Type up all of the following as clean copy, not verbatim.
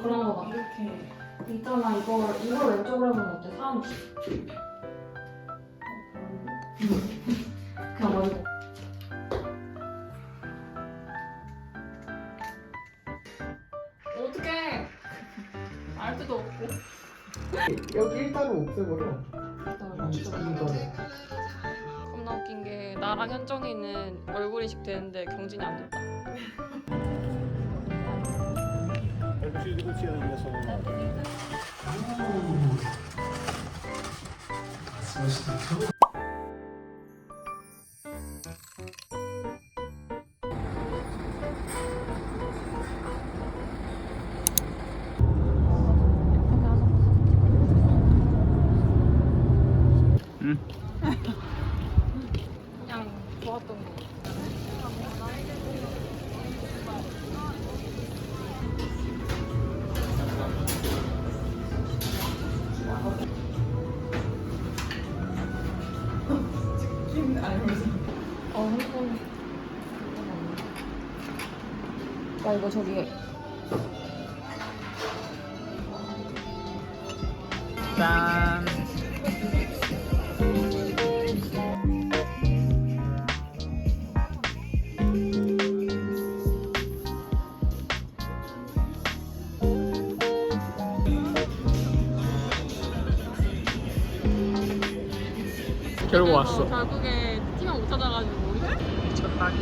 그런 거 같아. 있잖아, 이걸 왼쪽으로 하면 어때? 사람 그냥 머리. 어떡해. 알 데도 없고. 여기 일단은 없애버려. 겁나 웃긴 게 나랑 현정이는 얼굴 인식 되는데 경진이 안 됐다. 그냥 좋았던 거. 핸드폰. 나 이거 저기. 짠. 결국 왔어. 결국에 팀을 못 찾아가지고. 미쳤다니.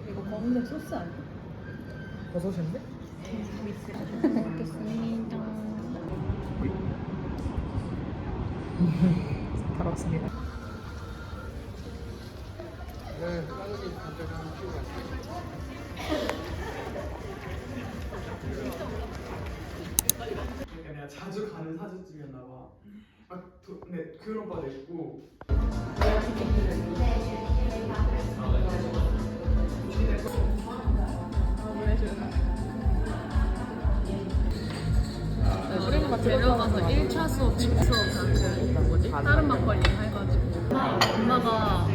이거 검은색 소스 아니야? 버섯인데? 먹겠습니다. 잘 왔습니다. 내가 자주 가는 사진집이었나 봐. 근데 그런 오빠도 있고. 데려가서 1차 수업, 2차 수업 뭐지? 다른 막걸리 해가지고 엄마가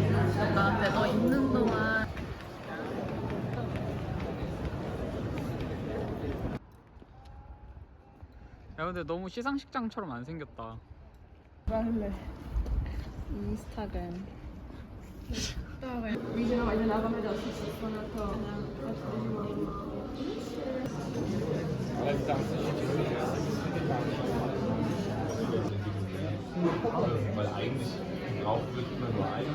나한테 너 있는 동안 야 근데 너무 시상식장처럼 안 생겼다. 할래. 인스타그램. Weil eigentlich gebraucht wird immer nur eine.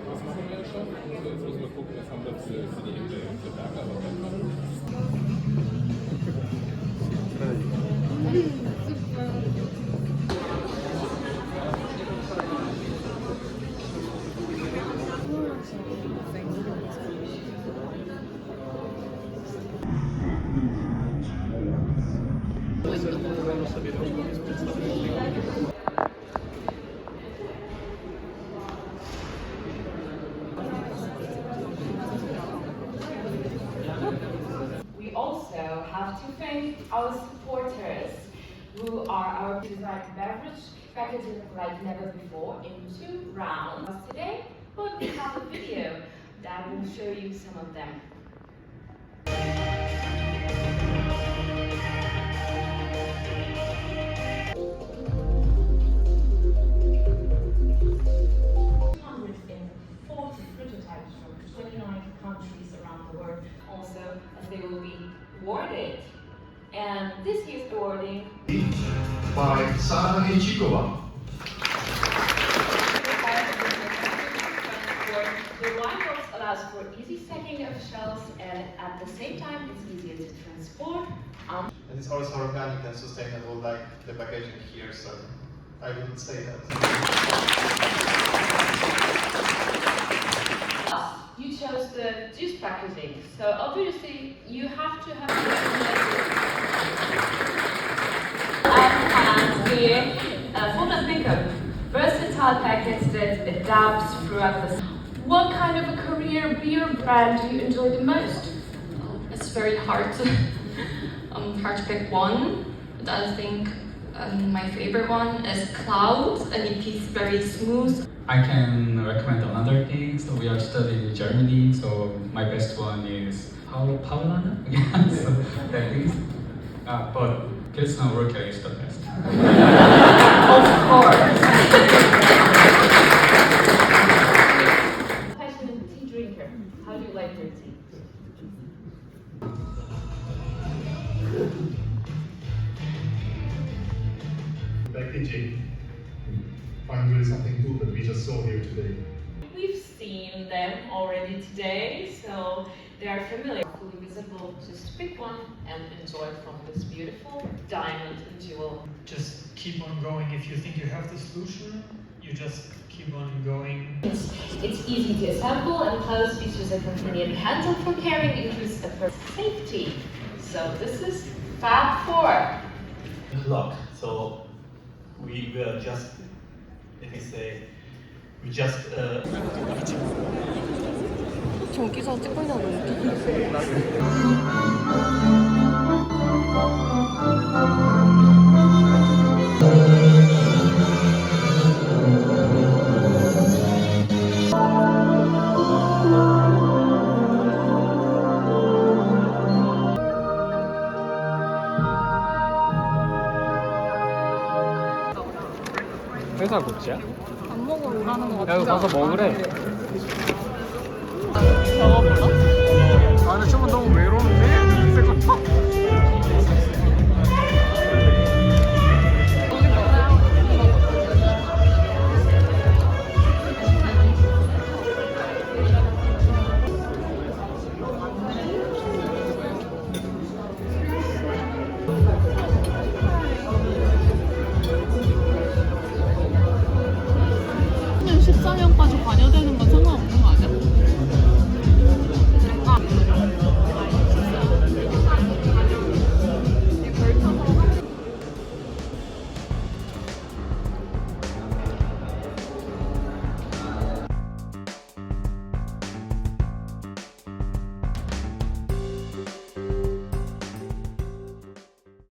Das wissen wir ja schon. Jetzt müssen wir gucken, was haben wir für die Berge. We also have to thank our supporters who are our designed beverage packaging like never before in 2 rounds today, but we have a video that will show you some of them. Prototypes from 29 countries around the world, also as they will be awarded. And this year's awarding by Sara Ichikawa. The wine box allows for easy stacking of shelves, and at the same time it's easier to transport. And it's also organic and sustainable like the packaging here, so I wouldn't say that. You chose the juice packaging, so obviously you have to have and here, for the pickup, versatile package that adapts throughout the What kind of a career beer brand do you enjoy the most? It's very hard to pick one, but I think my favorite one is Cloud, and it is very smooth. I can recommend another thing. So we are studying in Germany, so my best one is Paulaner. Yeah, so that is. But Pilsner Urquell is the best. Of course. Passionate tea drinker. How do you like your tea? Packaging. Finally, something good that we just saw here today. We've seen them already today, so they are familiar. Fully visible, just pick one and enjoy from this beautiful diamond and jewel. Just keep on going. If you think you have the solution, you just keep on going. It's easy to assemble, and Cloud's features a convenient handle for carrying, increase safety. So this is Fab 4. Clock. So we were just, let me say, we just. 저기서 찍고 있는 회사 굿즈야? 밥 먹으러 오라는 거 야, 같은데. 이거 가서 먹으래. 저거 몰라? 아, 근데 좀은 너무 외로운데?